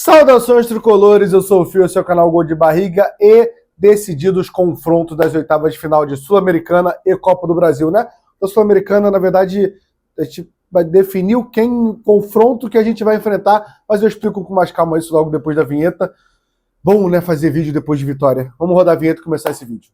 Saudações tricolores, eu sou o Fio, esse é o canal Gol de Barriga e decididos confrontos das oitavas de final de Sul-Americana e Copa do Brasil, né? Da Sul-Americana, na verdade, a gente vai definir o confronto que a gente vai enfrentar, mas eu explico com mais calma isso logo depois da vinheta. Bom, né, fazer vídeo depois de vitória. Vamos rodar a vinheta e começar esse vídeo.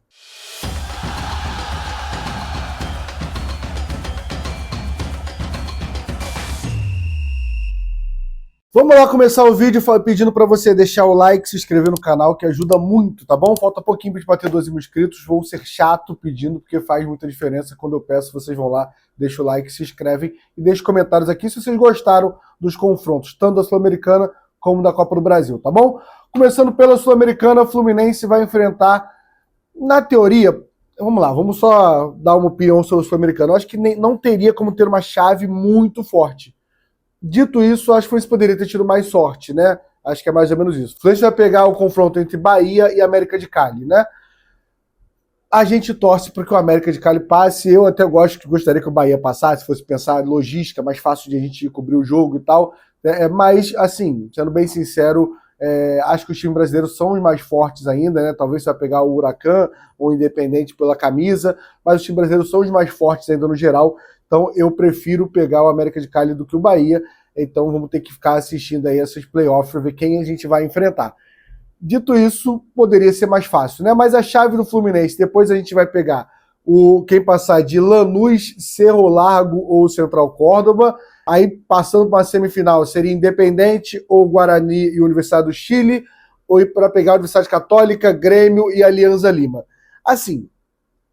Vamos lá começar o vídeo pedindo para você deixar o like, se inscrever no canal, que ajuda muito, tá bom? Falta pouquinho para bater 12 mil inscritos, vou ser chato pedindo, porque faz muita diferença quando eu peço, vocês vão lá, deixam o like, se inscrevem e deixem comentários aqui se vocês gostaram dos confrontos, tanto da Sul-Americana como da Copa do Brasil, tá bom? Começando pela Sul-Americana, o Fluminense vai enfrentar, na teoria, vamos lá, vamos só dar uma opinião sobre o Sul-Americano, eu acho que não teria como ter uma chave muito forte. Dito isso, acho que o Fluminense poderia ter tido mais sorte, né? Acho que é mais ou menos isso. O Fluminense vai pegar o confronto entre Bahia e América de Cali, né? A gente torce para que o América de Cali passe. Eu até gostaria que o Bahia passasse, se fosse pensar em logística, mais fácil de a gente cobrir o jogo e tal. Mas, assim, sendo bem sincero, acho que os times brasileiros são os mais fortes ainda, né? Talvez você vai pegar o Huracan ou o Independente pela camisa, mas os times brasileiros são os mais fortes ainda no geral. Então eu prefiro pegar o América de Cali do que o Bahia. Então vamos ter que ficar assistindo aí esses playoffs para ver quem a gente vai enfrentar. Dito isso, poderia ser mais fácil, né? Mas a chave do Fluminense, depois a gente vai pegar quem passar de Lanús, Cerro Largo ou Central Córdoba. Aí passando para a semifinal seria Independente ou Guarani e Universidade do Chile, ou para pegar a Universidade Católica, Grêmio e Alianza Lima. Assim,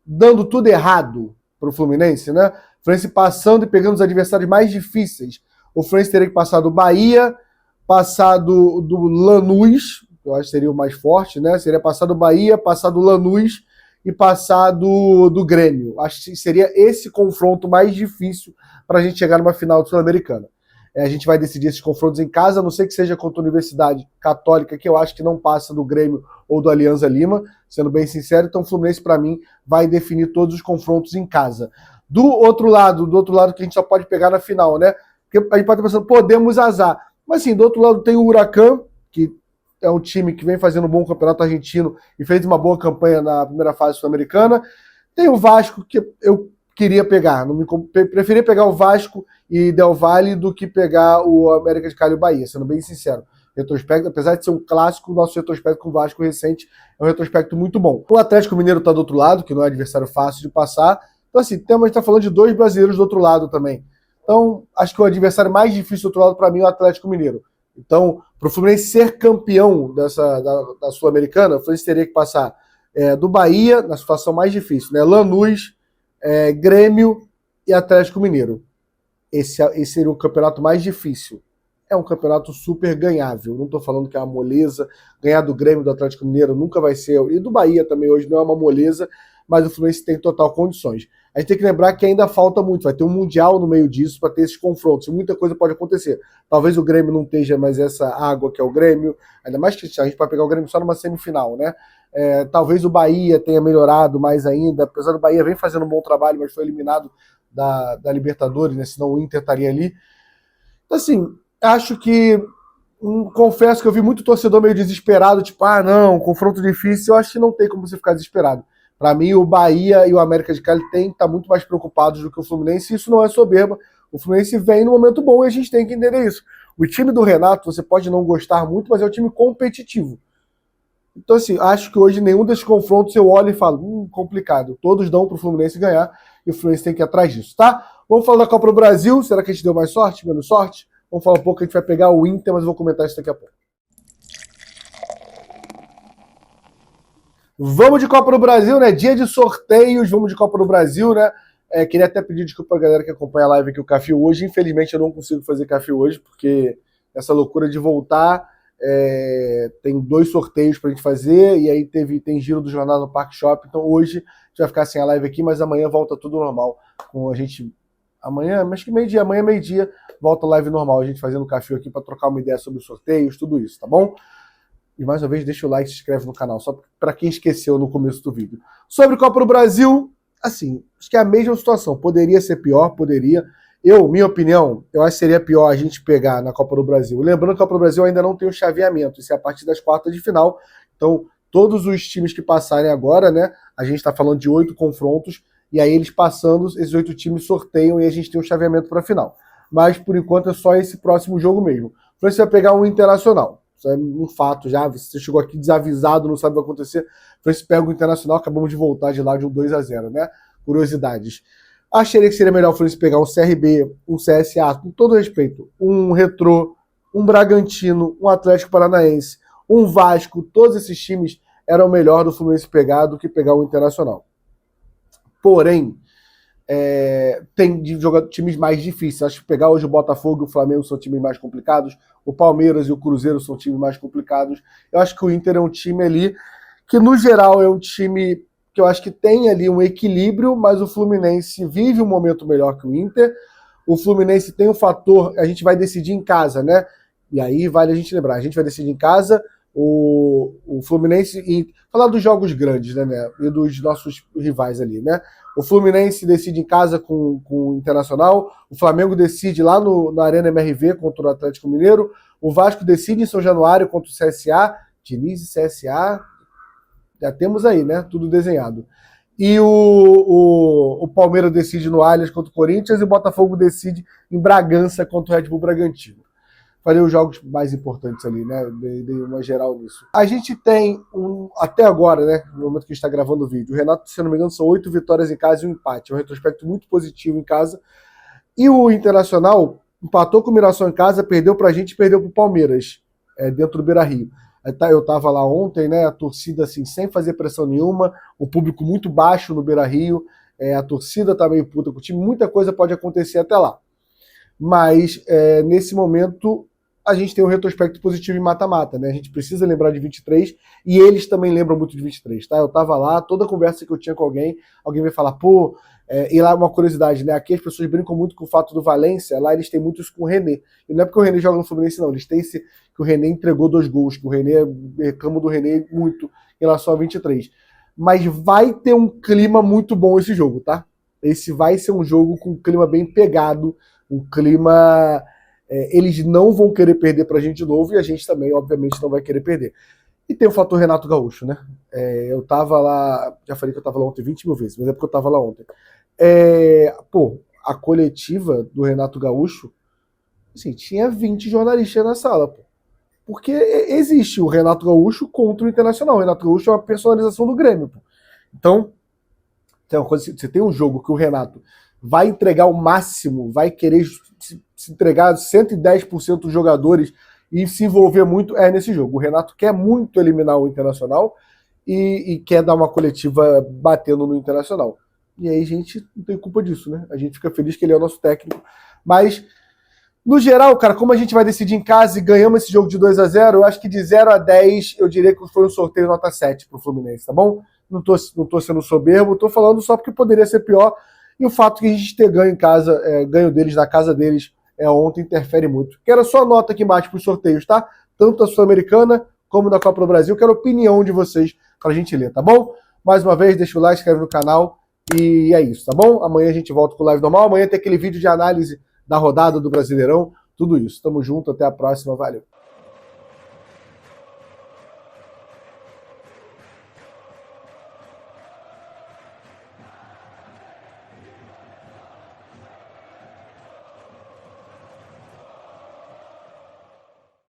dando tudo errado para o Fluminense, né? O Fluminense passando e pegando os adversários mais difíceis. O Fluminense teria que passar do Bahia, passar do Lanús, que eu acho que seria o mais forte, né? Seria passar do Bahia, passar do Lanús e passar do Grêmio. Acho que seria esse confronto mais difícil para a gente chegar numa final de Sul-Americana. A gente vai decidir esses confrontos em casa, a não ser que seja contra a Universidade Católica, que eu acho que não passa do Grêmio ou do Alianza Lima, sendo bem sincero. Então o Fluminense, para mim, vai definir todos os confrontos em casa. Do outro lado que a gente só pode pegar na final, né? Porque a gente pode estar pensando, podemos azar. Mas assim, do outro lado tem o Huracan, que é um time que vem fazendo um bom campeonato argentino e fez uma boa campanha na primeira fase sul-americana. Tem o Vasco, que eu queria pegar. Preferia pegar o Vasco e Del Valle do que pegar o América de Cali e o Bahia, sendo bem sincero. Retrospecto, apesar de ser um clássico, o nosso retrospecto com o Vasco recente é um retrospecto muito bom. O Atlético Mineiro está do outro lado, que não é adversário fácil de passar. Então, assim, a gente está falando de dois brasileiros do outro lado também. Então, acho que o adversário mais difícil do outro lado, para mim, é o Atlético Mineiro. Então, para o Fluminense ser campeão da Sul-Americana, o Fluminense teria que passar do Bahia, na situação mais difícil, né? Lanús, Grêmio e Atlético Mineiro. Esse seria o campeonato mais difícil. É um campeonato super ganhável. Não estou falando que é uma moleza. Ganhar do Grêmio, do Atlético Mineiro nunca vai ser. E do Bahia também hoje não é uma moleza, mas o Fluminense tem total condições. A gente tem que lembrar que ainda falta muito. Vai ter um Mundial no meio disso para ter esses confrontos. Muita coisa pode acontecer. Talvez o Grêmio não esteja mais essa água que é o Grêmio. Ainda mais que a gente vai pegar o Grêmio só numa semifinal, né? Talvez o Bahia tenha melhorado mais ainda. Apesar do Bahia vem fazendo um bom trabalho, mas foi eliminado da Libertadores, né? Senão o Inter estaria ali. Então, assim, acho que confesso que eu vi muito torcedor meio desesperado, tipo, não, confronto difícil. Eu acho que não tem como você ficar desesperado. Para mim, o Bahia e o América de Cali têm que estar muito mais preocupados do que o Fluminense, e isso não é soberba. O Fluminense vem no momento bom e a gente tem que entender isso. O time do Renato, você pode não gostar muito, mas é um time competitivo. Então, assim, acho que hoje nenhum desses confrontos eu olho e falo, complicado. Todos dão para o Fluminense ganhar e o Fluminense tem que ir atrás disso, tá? Vamos falar da Copa do Brasil. Será que a gente deu mais sorte, menos sorte? Vamos falar um pouco, a gente vai pegar o Inter, mas eu vou comentar isso daqui a pouco. Vamos de Copa do Brasil, né? Dia de sorteios, vamos de Copa do Brasil, né? Queria até pedir desculpa a galera que acompanha a live aqui, o Café hoje. Infelizmente eu não consigo fazer Café hoje, porque essa loucura de voltar, tem 2 sorteios pra gente fazer, e aí tem giro do jornal no Parque Shop, então hoje a gente vai ficar sem a live aqui, mas amanhã volta tudo normal. Com a gente, amanhã, acho que meio-dia, amanhã meio-dia, volta a live normal, a gente fazendo Café aqui pra trocar uma ideia sobre os sorteios, tudo isso, tá bom? E mais uma vez, deixa o like e se inscreve no canal, só para quem esqueceu no começo do vídeo. Sobre Copa do Brasil, assim, acho que é a mesma situação. Poderia ser pior, poderia. Minha opinião, eu acho que seria pior a gente pegar na Copa do Brasil. Lembrando que a Copa do Brasil ainda não tem o chaveamento, isso é a partir das quartas de final. Então, todos os times que passarem agora, né? A gente está falando de 8 confrontos, e aí eles passando, esses 8 times sorteiam e a gente tem o chaveamento para a final. Mas, por enquanto, é só esse próximo jogo mesmo. Então, você vai pegar um Internacional. Isso é um fato já, você chegou aqui desavisado, não sabe o que vai acontecer. Então, você pega o Internacional, acabamos de voltar de lá de um 2-0, né? Curiosidades. Acharia que seria melhor o Fluminense pegar um CRB, um CSA, com todo respeito, um Retrô, um Bragantino, um Atlético Paranaense, um Vasco, todos esses times eram melhor do Fluminense pegar do que pegar o Internacional. Porém, tem de jogar times mais difíceis. Acho que pegar hoje o Botafogo e o Flamengo são times mais complicados, o Palmeiras e o Cruzeiro são times mais complicados. Eu acho que o Inter é um time ali que, no geral, é um time que eu acho que tem ali um equilíbrio, mas o Fluminense vive um momento melhor que o Inter. O Fluminense tem um fator, a gente vai decidir em casa, né? E aí vale a gente lembrar, a gente vai decidir em casa, o Fluminense, e falar dos jogos grandes, né? E dos nossos rivais ali, né? O Fluminense decide em casa com o Internacional, o Flamengo decide lá na Arena MRV contra o Atlético Mineiro, o Vasco decide em São Januário contra o CSA, Diniz e CSA, já temos aí, né? Tudo desenhado. E o Palmeiras decide no Allianz contra o Corinthians e o Botafogo decide em Bragança contra o Red Bull Bragantino. Falei os jogos mais importantes ali, né? Dei uma geral nisso. A gente tem, até agora, né? No momento que a gente está gravando o vídeo, o Renato, se eu não me engano, são 8 vitórias em casa e um empate. É um retrospecto muito positivo em casa. E o Internacional empatou com o Mirassol em casa, perdeu pra gente e perdeu pro Palmeiras, dentro do Beira-Rio. Eu estava lá ontem, né? A torcida assim, sem fazer pressão nenhuma, o público muito baixo no Beira-Rio, a torcida tá meio puta com o time, muita coisa pode acontecer até lá. Mas nesse momento a gente tem um retrospecto positivo em mata-mata, né? A gente precisa lembrar de 23 e eles também lembram muito de 23, tá? Eu tava lá, toda conversa que eu tinha com alguém vai falar, pô, e lá uma curiosidade, né? Aqui as pessoas brincam muito com o fato do Valência, lá eles têm muitos com o René. E não é porque o René joga no Fluminense, não. Eles têm que o René entregou 2 gols, que o René, reclamo do René muito em relação a 23. Mas vai ter um clima muito bom esse jogo, tá? Esse vai ser um jogo com um clima bem pegado, um clima... eles não vão querer perder pra gente de novo e a gente também, obviamente, não vai querer perder. E tem o fator Renato Gaúcho, né? Eu tava lá, já falei que eu tava lá ontem 20 mil vezes, mas é porque eu tava lá ontem. A coletiva do Renato Gaúcho, assim, tinha 20 jornalistas na sala, pô. Porque existe o Renato Gaúcho contra o Internacional. O Renato Gaúcho é uma personalização do Grêmio, pô. Então, você tem um jogo que o Renato vai entregar o máximo, vai querer se entregar 110% dos jogadores e se envolver muito, nesse jogo. O Renato quer muito eliminar o Internacional e quer dar uma coletiva batendo no Internacional. E aí a gente não tem culpa disso, né? A gente fica feliz que ele é o nosso técnico. Mas, no geral, cara, como a gente vai decidir em casa e ganhamos esse jogo de 2-0, eu acho que de 0-10, eu diria que foi um sorteio nota 7 pro Fluminense, tá bom? Não tô sendo soberbo, tô falando só porque poderia ser pior. E o fato que a gente ter ganho em casa, ganho deles, na casa deles, ontem, interfere muito. Quero só a nota aqui embaixo pros sorteios, tá? Tanto da Sul-Americana como da Copa do Brasil. Quero a opinião de vocês pra gente ler, tá bom? Mais uma vez, deixa o like, inscreve no canal. E é isso, tá bom? Amanhã a gente volta com o live normal. Amanhã tem aquele vídeo de análise da rodada do Brasileirão. Tudo isso. Tamo junto, até a próxima. Valeu.